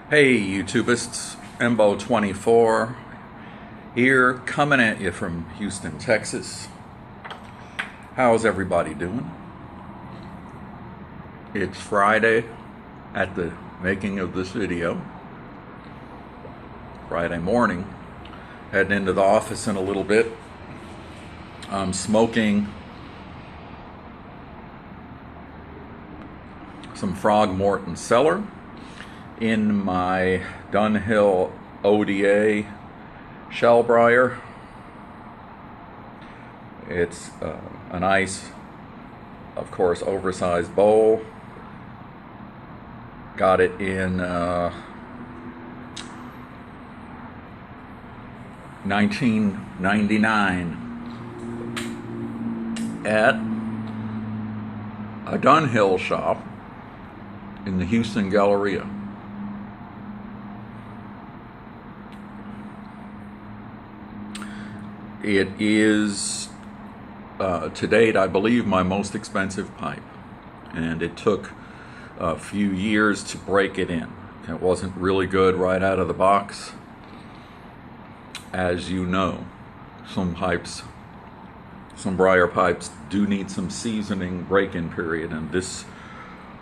Hey YouTubists, Embo24 here, coming at you from Houston, Texas. How's everybody doing? It's Friday at the making of this video. Friday morning, heading into the office in a little bit. I'm smoking some Frogmorton Cellar in my Dunhill ODA shell briar. It's a nice, of course, oversized bowl. Got it in 1999 at a Dunhill shop in the Houston Galleria. It is, to date, I believe, my most expensive pipe, and it took a few years to break it in. It wasn't really good right out of the box. As you know, some briar pipes do need some seasoning break-in period, and this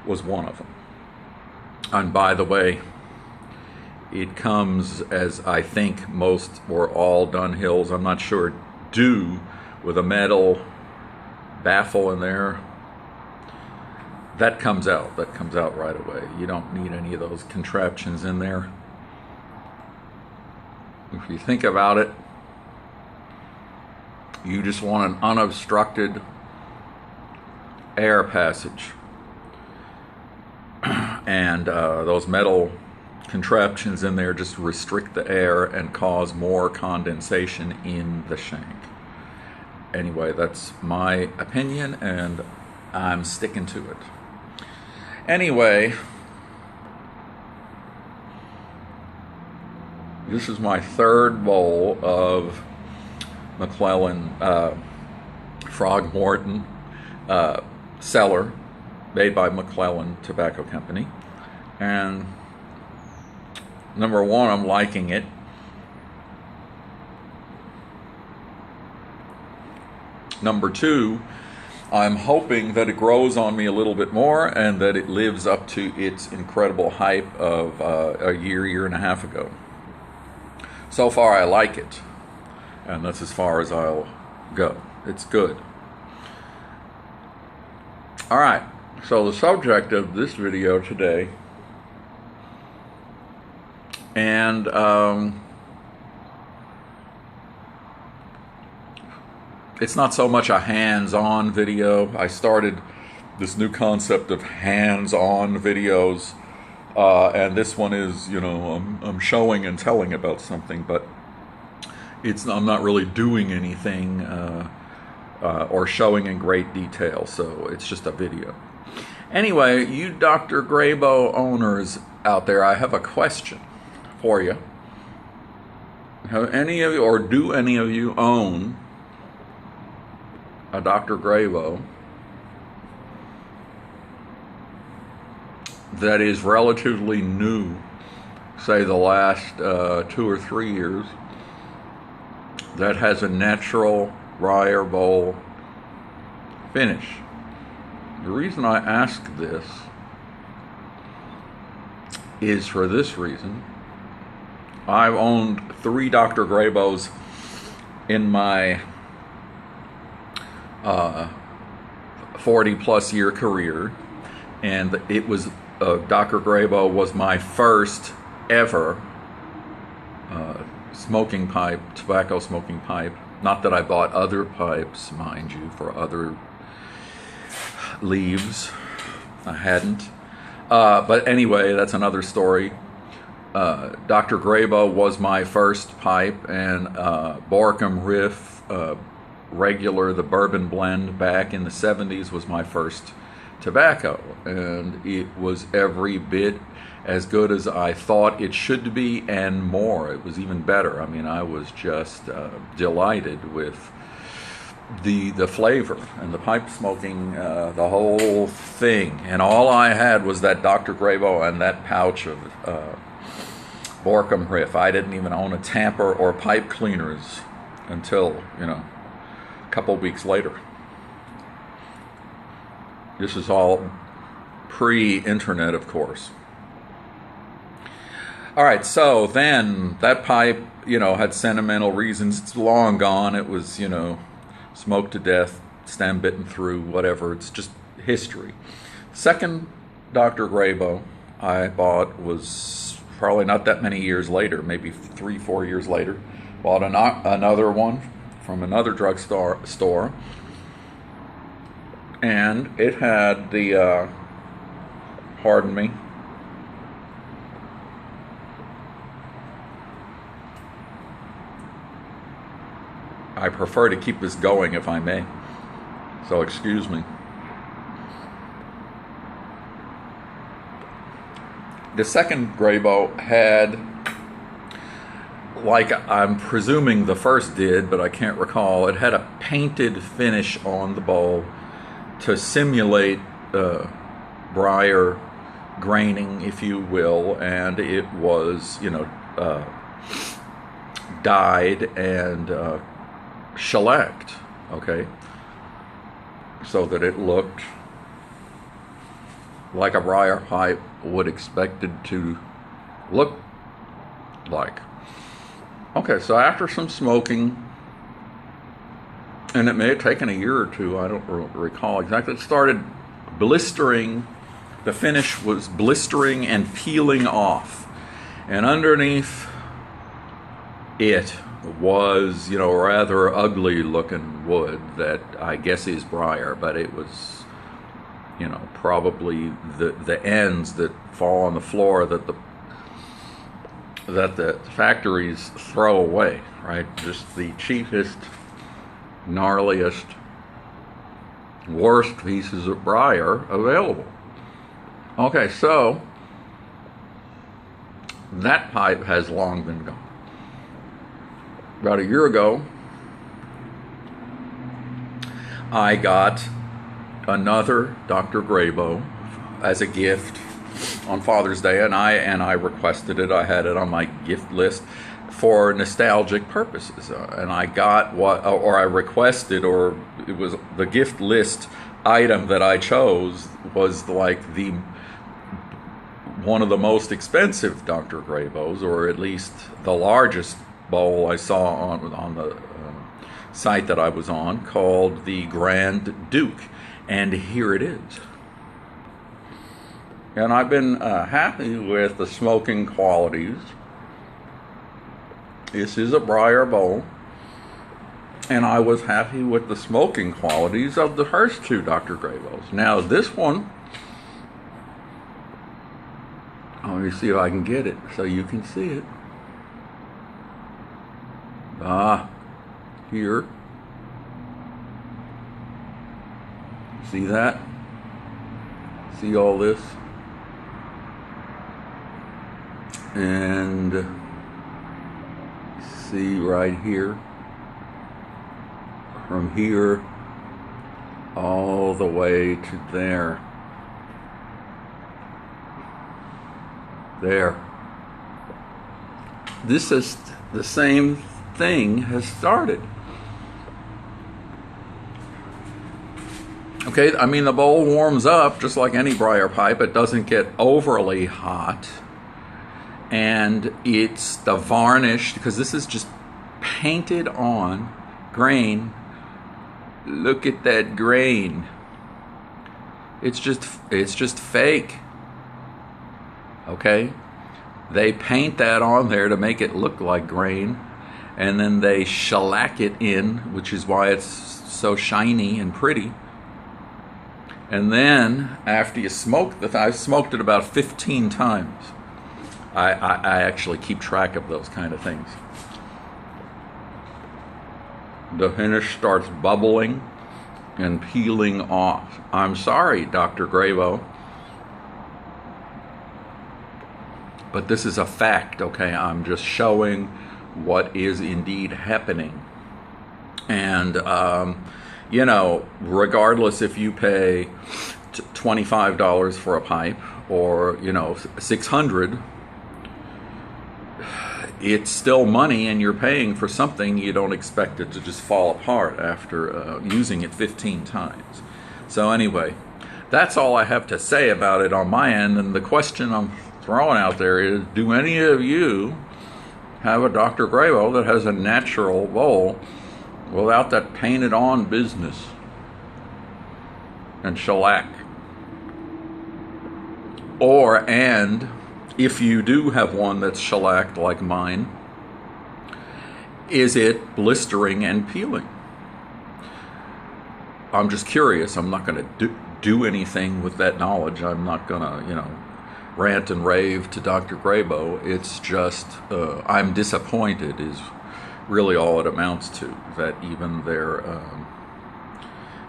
was one of them. And by the way, it comes, as I think most or all Dunhills, I'm not sure, do, with a metal baffle in there. That comes out right away. You don't need any of those contraptions in there. If you think about it, you just want an unobstructed air passage. And those metal contraptions in there just restrict the air and cause more condensation in the shank. Anyway, that's my opinion, and I'm sticking to it. Anyway, this is my third bowl of McClellan Frogmorton Cellar, made by McClellan Tobacco Company. And number one, I'm liking it. Number two, I'm hoping that it grows on me a little bit more and that it lives up to its incredible hype of a year and a half ago. So far, I like it, and that's as far as I'll go. It's good. All right, so the subject of this video today, and it's not so much a hands-on video. I started this new concept of hands-on videos, and this one is, you know, I'm showing and telling about something, but I'm not really doing anything or showing in great detail, so it's just a video. Anyway, you Dr. Grabow owners out there, I have a question for you. Have any of you, or do any of you, own a Dr. Grabow that is relatively new, say the last 2 or 3 years, that has a natural briar bowl finish? The reason I ask this is for this reason. I've owned 3 Dr. Grabows in my 40-plus year career, and it was Dr. Grabow was my first ever smoking pipe, tobacco smoking pipe. Not that I bought other pipes, mind you, for other leaves. I hadn't. But anyway, that's another story. Dr. Grabow was my first pipe, and Borkum Riff regular, the bourbon blend back in the 70s, was my first tobacco, and it was every bit as good as I thought it should be and more. It was even better. I mean, I was just delighted with the flavor and the pipe smoking, the whole thing. And all I had was that Dr. Grabow and that pouch of Borkum riff. I didn't even own a tamper or pipe cleaners until, a couple weeks later. This is all pre-internet, of course. All right, so then that pipe, had sentimental reasons. It's long gone. It was, smoked to death, stem bitten through, whatever. It's just history. Second Dr. Grabow I bought was probably not that many years later, maybe 3-4 years later. Bought another one from another drugstore, and it had the, pardon me, I prefer to keep this going if I may, so excuse me. The second Grabow had, like I'm presuming the first did, but I can't recall, it had a painted finish on the bowl to simulate briar graining, if you will, and it was, dyed and shellacked, okay, so that it looked like a briar pipe would expect it to look like. Okay, so after some smoking, and it may have taken a year or two, I don't recall exactly, it started blistering. The finish was blistering and peeling off, and underneath it was, rather ugly looking wood that I guess is briar, but it was, probably the ends that fall on the floor that the factories throw away, right? Just the cheapest, gnarliest, worst pieces of briar available. Okay, so that pipe has long been gone. About a year ago, I got another Dr. Grabow as a gift on Father's Day, and I requested it. I had it on my gift list for nostalgic purposes, and I got I requested, or it was the gift list item that I chose was like one of the most expensive Dr. Grabows, or at least the largest bowl I saw on the site that I was on, called the Grand Duke, and here it is. And I've been happy with the smoking qualities. This is a briar bowl, and I was happy with the smoking qualities of the first two Dr. Grabows. Now this one, let me see if I can get it so you can see it. Here. See that? See all this? And see right here, from here all the way to there. There. This is the same thing has started. Okay, I mean, the bowl warms up just like any briar pipe. It doesn't get overly hot. And it's the varnish, because this is just painted on grain. Look at that grain. It's just fake. Okay? They paint that on there to make it look like grain, and then they shellac it in, which is why it's so shiny and pretty. And then after you smoke I've smoked it about 15 times. I actually keep track of those kind of things. The finish starts bubbling and peeling off. I'm sorry, Dr. Grabow, but this is a fact, okay? I'm just showing what is indeed happening. And, regardless if you pay $25 for a pipe or, $600, it's still money, and you're paying for something. You don't expect it to just fall apart after using it 15 times. So anyway, that's all I have to say about it on my end. And the question I'm throwing out there is, do any of you have a Dr. Grabow that has a natural bowl without that painted on business and shellac? And if you do have one that's shellacked like mine, is it blistering and peeling? I'm just curious. I'm not going to do anything with that knowledge. I'm not going to, rant and rave to Dr. Grabow. It's just, I'm disappointed is really all it amounts to, that even their,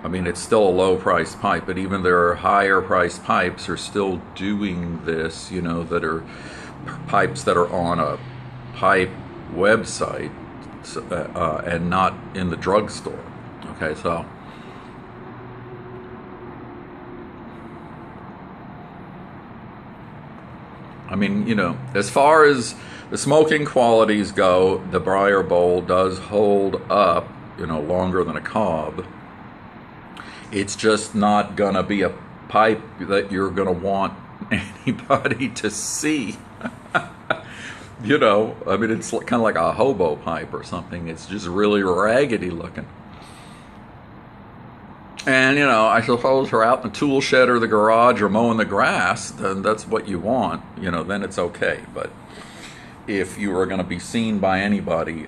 it's still a low-priced pipe, but even their higher-priced pipes are still doing this, that are pipes that are on a pipe website and not in the drugstore. Okay, so as far as the smoking qualities go, the Briar Bowl does hold up, longer than a cob. It's just not gonna be a pipe that you're gonna want anybody to see. It's kind of like a hobo pipe or something. It's just really raggedy looking. And, I suppose we're out in the tool shed or the garage or mowing the grass, then that's what you want, then it's okay. But if you are going to be seen by anybody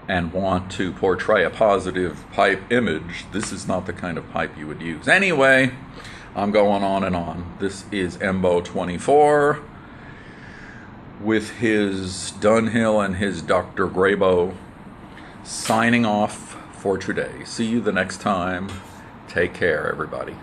and want to portray a positive pipe image, this is not the kind of pipe you would use. Anyway, I'm going on and on. This is Embo24 with his Dunhill and his Dr. Grabow signing off for today. See you the next time. Take care, everybody.